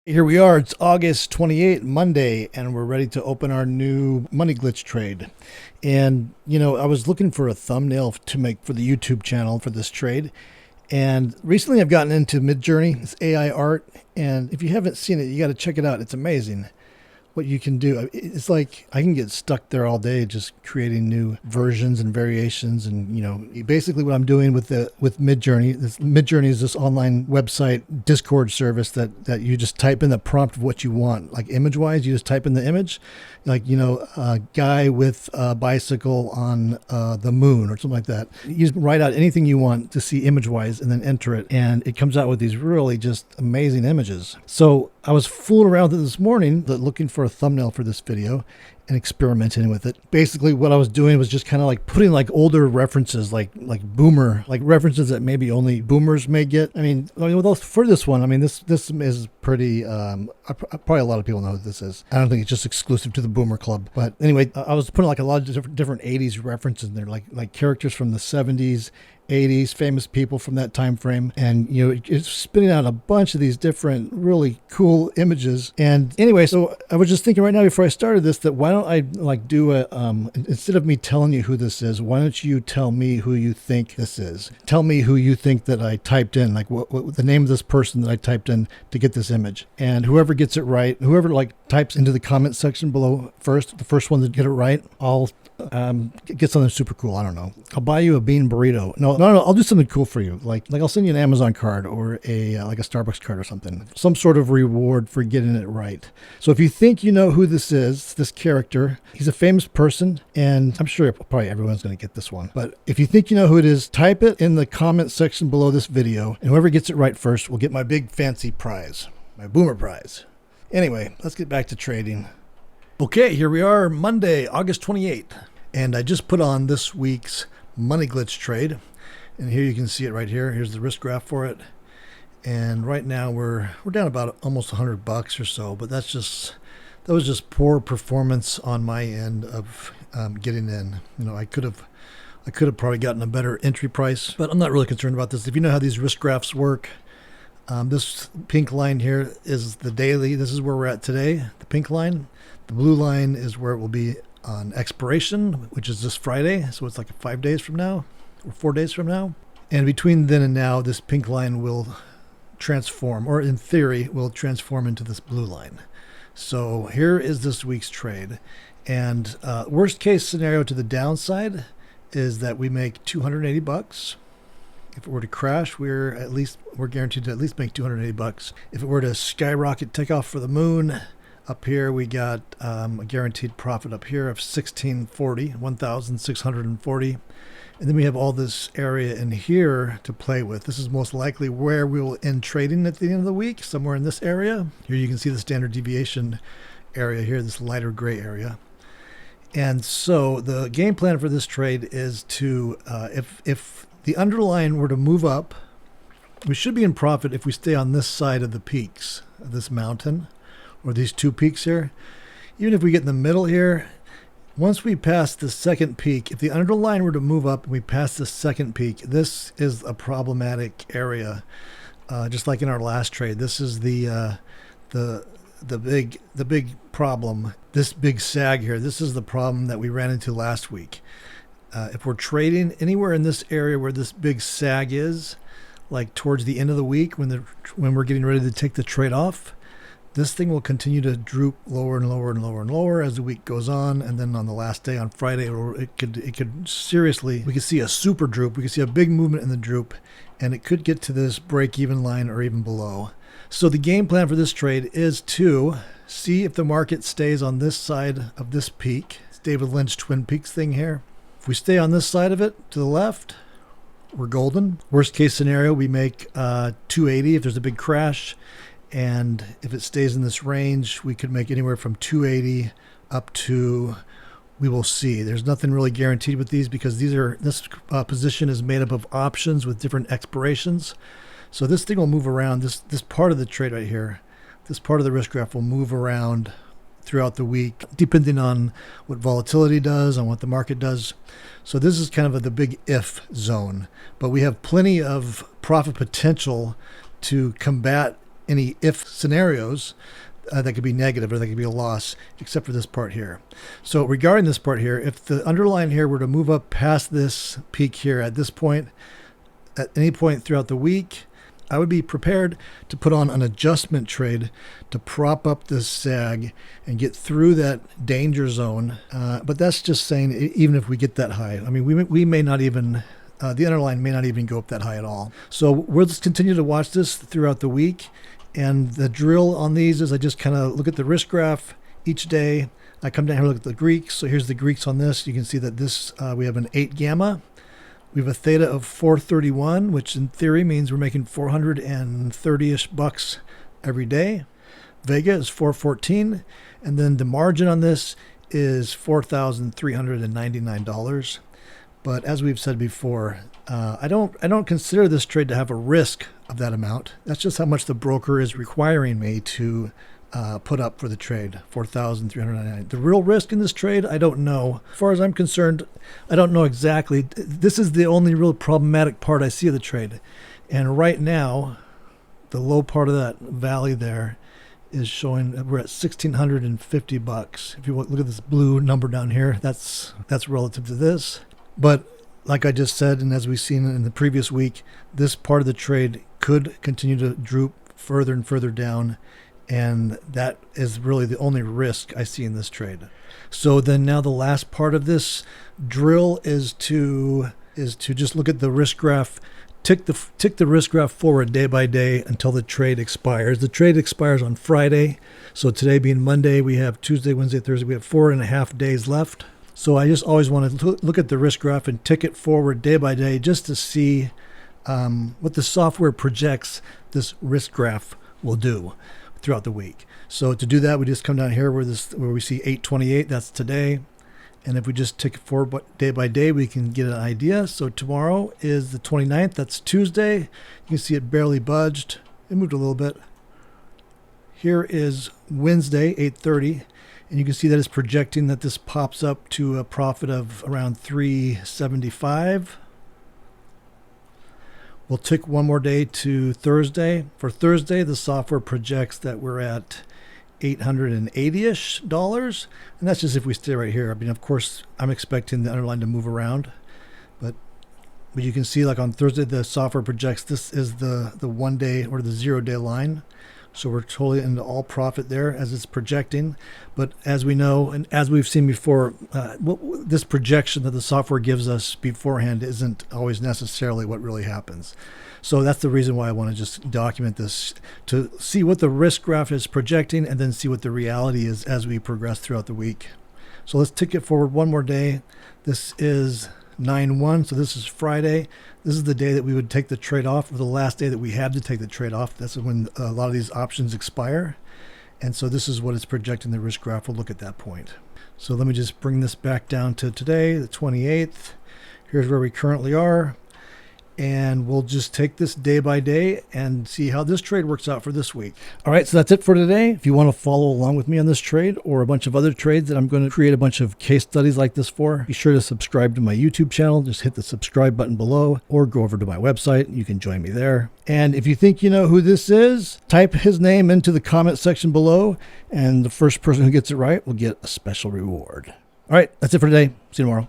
Here we are. It's August 28th, Monday, and we're ready to open our new money glitch trade. And, I was looking for a thumbnail to make for the YouTube channel for this trade. And recently I've gotten into Midjourney, it's AI art. And if you haven't seen it, you got to check it out. It's amazing what you can do. It's like I can get stuck there all day just creating new versions and variations. And basically what I'm doing with Midjourney, Midjourney is this online website Discord service that you just type in the prompt of what you want, like image wise. You just type in the image, like a guy with a bicycle on the moon or something like that. You just write out anything you want to see image wise and then enter it, and it comes out with these really just amazing images. So I was fooling around with it this morning, looking for a thumbnail for this video and experimenting with it. Basically what I was doing was just kind of like putting like older references, like boomer, like references that maybe only boomers may get. For this one, this is pretty, probably a lot of people know what this is. I don't think it's just exclusive to the boomer club. But anyway, I was putting like a lot of different 80s references in there, like characters from the 70s, 80s, famous people from that time frame, and it's spitting out a bunch of these different really cool images. And anyway, so I was just thinking right now before I started this that why don't I do a instead of me telling you who this is, why don't you tell me who you think this is? Tell me who you think that I typed in, like what the name of this person that I typed in to get this image. And whoever gets it right, whoever types into the comment section below first, the first one to get it right, I'll get something super cool. I don't know. I'll buy you a bean burrito. No. I'll do something cool for you. Like I'll send you an Amazon card or a Starbucks card or something. Some sort of reward for getting it right. So if you think you know who this is, this character, he's a famous person, and I'm sure probably everyone's going to get this one. But if you think you know who it is, type it in the comment section below this video, and whoever gets it right first will get my big fancy prize, my boomer prize. Anyway, let's get back to trading. Okay, here we are, Monday, August 28th. And I just put on this week's money glitch trade. And here you can see it right here. Here's the risk graph for it. And right now we're down about almost $100 or so, but that was just poor performance on my end of getting in. I could have probably gotten a better entry price, but I'm not really concerned about this. If you know how these risk graphs work, this pink line here is the daily. This is where we're at today, the pink line. The blue line is where it will be on expiration, which is this Friday. So it's like 5 days from now or 4 days from now. And between then and now, this pink line will transform, or in theory, will transform into this blue line. So here is this week's trade. And worst case scenario to the downside is that we make $280. If it were to crash, we're guaranteed to at least make $280. If it were to skyrocket, take off for the moon, up here we got a guaranteed profit up here of 1,640. And then we have all this area in here to play with. This is most likely where we will end trading at the end of the week, somewhere in this area. Here you can see the standard deviation area here, this lighter gray area. And so the game plan for this trade is to, if the underlying were to move up, we should be in profit if we stay on this side of the peaks of this mountain, or these two peaks here. Even if we get in the middle here, once we pass the second peak, if the underlying were to move up and we pass the second peak, this is a problematic area. Just like in our last trade, this is the big problem. This big sag here, this is the problem that we ran into last week. If we're trading anywhere in this area where this big sag is, like towards the end of the week when we're getting ready to take the trade off, this thing will continue to droop lower and lower and lower and lower as the week goes on. And then on the last day, on Friday, it could seriously, we could see a super droop. We could see a big movement in the droop, and it could get to this break-even line or even below. So the game plan for this trade is to see if the market stays on this side of this peak. It's David Lynch Twin Peaks thing here. If we stay on this side of it to the left, we're golden. Worst case scenario, we make 280 if there's a big crash. And if it stays in this range, we could make anywhere from 280 up to, we will see. There's nothing really guaranteed with these because this position is made up of options with different expirations. So this thing will move around. This part of the trade right here, this part of the risk graph will move around throughout the week, depending on what volatility does, on what the market does. So this is kind of the big if zone, but we have plenty of profit potential to combat any if scenarios that could be negative or that could be a loss, except for this part here. So regarding this part here, if the underlying here were to move up past this peak here at this point, at any point throughout the week, I would be prepared to put on an adjustment trade to prop up this sag and get through that danger zone. But that's just saying, even if we get that high, I mean, we may not even, the underlying may not even go up that high at all. So we'll just continue to watch this throughout the week. And the drill on these is I just kind of look at the risk graph each day. I come down here and look at the Greeks. So here's the Greeks on this. You can see that this, we have an 8 gamma. We have a theta of 431, which in theory means we're making 430-ish bucks every day. Vega is 414. And then the margin on this is $4,399. But as we've said before, I don't consider this trade to have a risk of that amount. That's just how much the broker is requiring me to put up for the trade, $4,399. The real risk in this trade, I don't know. As far as I'm concerned, I don't know exactly. This is the only real problematic part I see of the trade. And right now, the low part of that valley there is showing we're at $1,650. If you look at this blue number down here, that's relative to this. But like I just said, and as we've seen in the previous week, this part of the trade could continue to droop further and further down. And that is really the only risk I see in this trade. So then now the last part of this drill is to just look at the risk graph, tick the risk graph forward day by day until the trade expires. The trade expires on Friday. So today being Monday, we have Tuesday, Wednesday, Thursday. We have 4.5 days left. So I just always want to look at the risk graph and tick it forward day by day just to see what the software projects this risk graph will do throughout the week. So to do that, we just come down here where we see 828, that's today. And if we just tick it forward day by day, we can get an idea. So tomorrow is the 29th, that's Tuesday. You can see it barely budged. It moved a little bit. Here is Wednesday, 8:30. And you can see that it's projecting that this pops up to a profit of around 375. We'll tick one more day to Thursday. For Thursday, the software projects that we're at $880-ish. And that's just if we stay right here. I mean, of course, I'm expecting the underlying to move around. But you can see, like on Thursday, the software projects this is the 1 day or the 0 day line. So we're totally into all profit there as it's projecting. But as we know, and as we've seen before, this projection that the software gives us beforehand isn't always necessarily what really happens. So that's the reason why I want to just document this, to see what the risk graph is projecting and then see what the reality is as we progress throughout the week. So let's tick it forward one more day. This is 9/1, so this is Friday. This is the day that we would take the trade off, or the last day that we had to take the trade off. That's when a lot of these options expire. And so this is what it's projecting the risk graph will look at that point. So let me just bring this back down to today, the 28th. Here's where we currently are. And we'll just take this day by day and see how this trade works out for this week. All right, so that's it for today. If you want to follow along with me on this trade or a bunch of other trades that I'm going to create a bunch of case studies like this for, be sure to subscribe to my YouTube channel. Just hit the subscribe button below or go over to my website. You can join me there. And if you think you know who this is, type his name into the comment section below, and the first person who gets it right will get a special reward. All right, that's it for today. See you tomorrow.